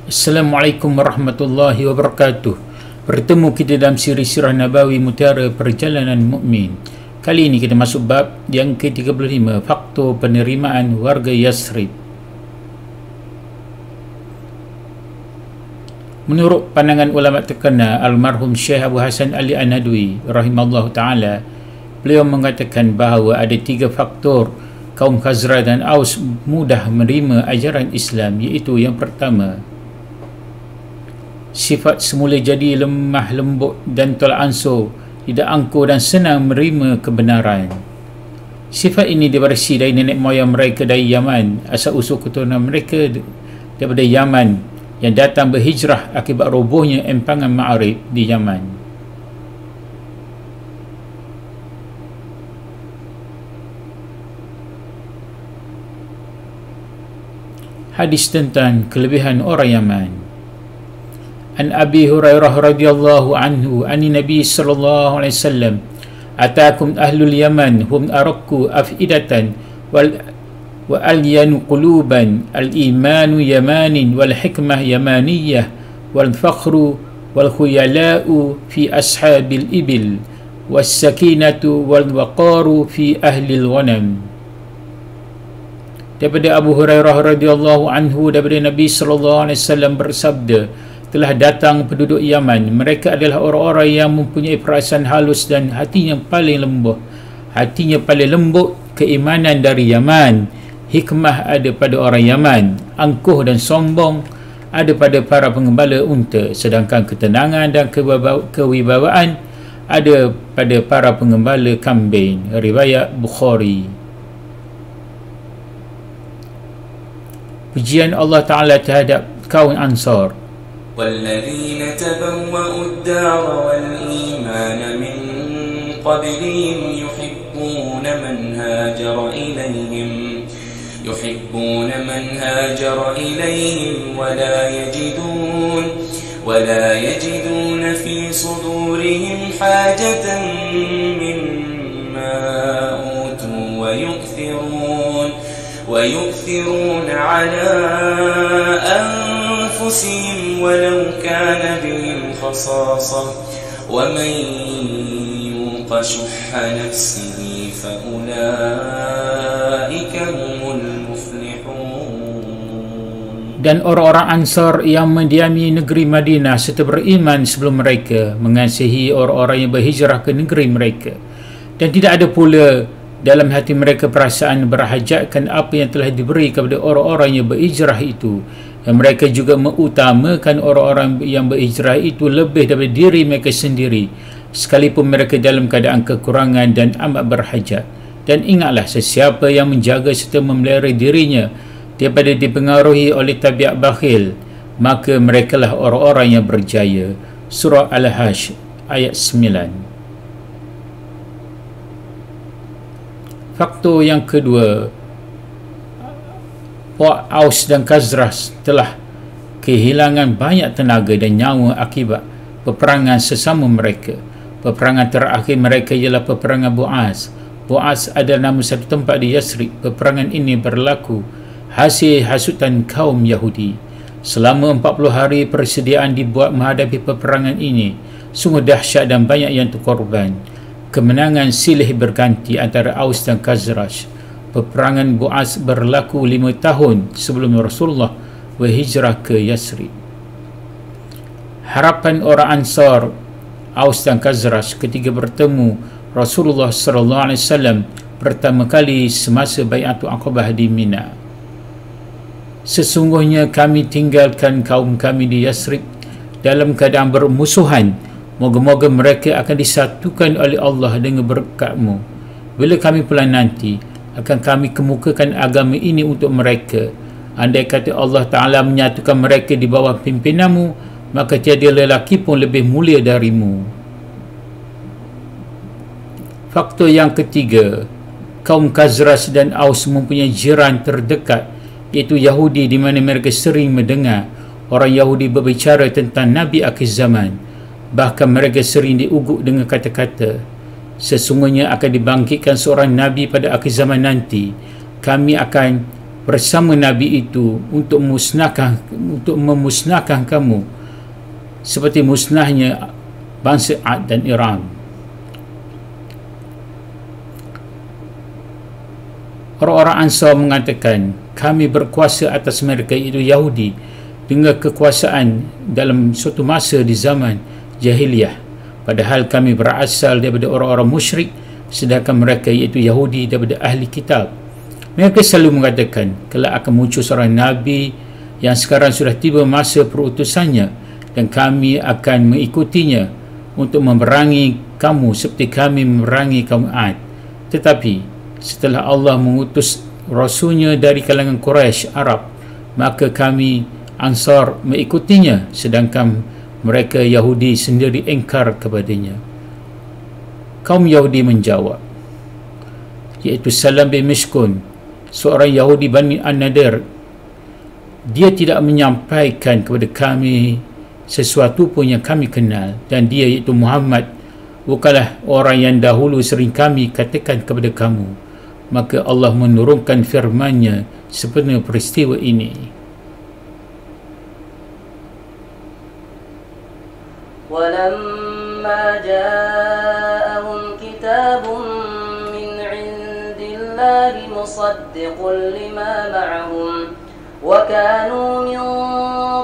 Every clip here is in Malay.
Assalamualaikum warahmatullahi wabarakatuh. Bertemu kita dalam siri Sirah Nabawi Mutiara Perjalanan Mukmin. Kali ini kita masuk bab yang ke-35, faktor penerimaan warga Yathrib. Menurut pandangan ulama terkenal almarhum Syekh Abu Hasan Ali An-Nadwi rahimallahu taala, beliau mengatakan bahawa ada 3 faktor kaum Khazraj dan Aus mudah menerima ajaran Islam, iaitu yang pertama, sifat semula jadi lemah lembut dan tolak ansur, tidak angkuh dan senang menerima kebenaran. Sifat ini diwarisi dari nenek moyang mereka dari Yaman, asal usul keturunan mereka daripada Yaman yang datang berhijrah akibat robohnya empangan Ma'arib di Yaman. Hadis tentang kelebihan orang Yaman. An Abi Hurairah radhiyallahu anhu an Nabi sallallahu alaihi wasallam, atakum ahlul Yaman hum araqu afidatan wal wa alyanu quluban, al imanu yamanin wal hikmah yamaniyah wal fakhru wal khuyala'u fi ashabil ibil was sakinatu wal waqaru fi ahli al ghanam. Daripada Abu Hurairah radhiyallahu anhu, daripada Nabi sallallahu alaihi wasallam bersabda, telah datang penduduk Yaman. Mereka adalah orang-orang yang mempunyai perasaan halus dan hatinya paling lembut. Hatinya paling lembut, keimanan dari Yaman. Hikmah ada pada orang Yaman. Angkuh dan sombong ada pada para pengembala unta. Sedangkan ketenangan dan kewibawaan ada pada para pengembala kambing. Riwayat Bukhari. Pujian Allah Ta'ala terhadap kaum Ansar. والذين تبوأوا الدار والإيمان من قبلهم يحبون من هاجر إليهم ولا يجدون في صدورهم حاجة مما أوتوا ويؤثرون على أنفسهم ولو كان بهم خصاصة ومن يوق شح نفسه فأولئك هم المفلحون. Dan orang-orang Ansar yang mendiami negeri Madinah serta beriman sebelum mereka mengasihi orang-orang yang berhijrah ke negeri mereka, dan tidak ada pula dalam hati mereka perasaan berhajatkan apa yang telah diberi kepada orang-orang yang berhijrah itu. Dan mereka juga mengutamakan orang-orang yang berhijrah itu lebih daripada diri mereka sendiri, sekalipun mereka dalam keadaan kekurangan dan amat berhajat. Dan ingatlah, sesiapa yang menjaga serta memelihara dirinya daripada dipengaruhi oleh tabiat bakhil, maka merekalah orang-orang yang berjaya. Surah Al-Hajj ayat 9. Faktor yang kedua, Aus dan Khazraj telah kehilangan banyak tenaga dan nyawa akibat peperangan sesama mereka. Peperangan terakhir mereka ialah peperangan Bu'az. Bu'az adalah nama satu tempat di Yathrib. Peperangan ini berlaku hasil hasutan kaum Yahudi. Selama 40 hari persediaan dibuat menghadapi peperangan ini. Sungguh dahsyat dan banyak yang terkorban. Kemenangan silih berganti antara Aus dan Khazraj. Peperangan Bu'az berlaku 5 tahun sebelum Rasulullah berhijrah ke Yathrib. Harapan orang Ansar, Aus dan Khazraj ketika bertemu Rasulullah SAW pertama kali semasa Bai'atul Aqabah di Mina. Sesungguhnya kami tinggalkan kaum kami di Yathrib dalam keadaan bermusuhan. Moga-moga mereka akan disatukan oleh Allah dengan berkat-Mu. Bila kami pulang nanti, akan kami kemukakan agama ini untuk mereka. Andai kata Allah Ta'ala menyatukan mereka di bawah pimpinan-Mu, maka tiada lelaki pun lebih mulia darimu. Faktor yang ketiga, kaum Khazraj dan Aus mempunyai jiran terdekat, iaitu Yahudi, di mana mereka sering mendengar orang Yahudi berbicara tentang Nabi akhir zaman. Bahkan mereka sering diugut dengan kata-kata, sesungguhnya akan dibangkitkan seorang Nabi pada akhir zaman nanti. Kami akan bersama Nabi itu untuk memusnahkan kamu seperti musnahnya bangsa Ad dan Iram. Orang-orang Ansar mengatakan, kami berkuasa atas mereka, iaitu Yahudi, dengan kekuasaan dalam suatu masa di zaman jahiliyah, padahal kami berasal daripada orang-orang musyrik, sedangkan mereka iaitu Yahudi daripada ahli kitab. Mereka selalu mengatakan, kelak akan muncul seorang Nabi yang sekarang sudah tiba masa perutusannya, dan kami akan mengikutinya untuk memerangi kamu seperti kami memerangi kaum Ad. Tetapi setelah Allah mengutus Rasulnya dari kalangan Quraisy Arab, maka kami Ansar mengikutinya, sedangkan mereka Yahudi sendiri engkar kepadanya. Kaum Yahudi menjawab, iaitu Salam bin Mishkun, seorang Yahudi Bani An-Nadir, dia tidak menyampaikan kepada kami sesuatu pun yang kami kenal, dan dia iaitu Muhammad bukanlah orang yang dahulu sering kami katakan kepada kamu. Maka Allah menurunkan firman-Nya sebenarnya peristiwa ini. وَلَمَّا جَاءَهُمْ كِتَابٌ مِّنْ عِندِ اللَّهِ مُصَدِّقٌ لِمَا مَعَهُمْ وَكَانُوا مِنْ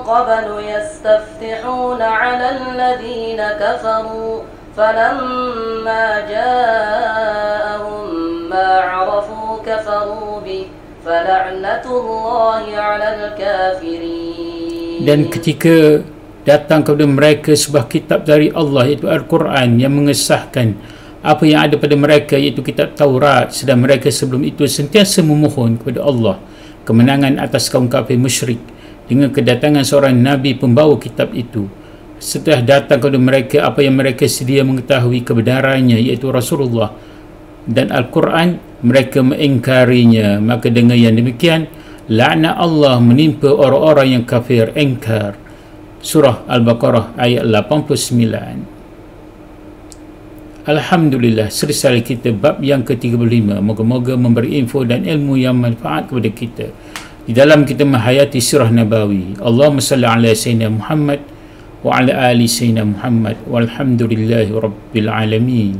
قَبْلُ يَسْتَفْتِحُونَ عَلَى الَّذِينَ كَفَرُوا فَلَمَّا جَاءَهُمْ مَا عَرَفُوا كَفَرُوا بِهِ فَلَعْنَةُ اللَّهِ عَلَى الْكَافِرِينَ. Dan ketika datang kepada mereka sebuah kitab dari Allah, iaitu Al-Quran, yang mengesahkan apa yang ada pada mereka, iaitu kitab Taurat, sedang mereka sebelum itu sentiasa memohon kepada Allah kemenangan atas kaum kafir musyrik dengan kedatangan seorang Nabi pembawa kitab itu. Setelah datang kepada mereka apa yang mereka sedia mengetahui kebenarannya, iaitu Rasulullah dan Al-Quran, mereka mengingkarinya. Maka dengan yang demikian, laknat Allah menimpa orang-orang yang kafir engkar. Surah Al-Baqarah ayat 89. Alhamdulillah, selesai kita bab yang ke-35. Moga-moga memberi info dan ilmu yang manfaat kepada kita di dalam kita menghayati surah Nabawi. Allahumma salli ala Sayyidina Muhammad wa ala ali Sayyidina Muhammad walhamdulillahi rabbil alamin.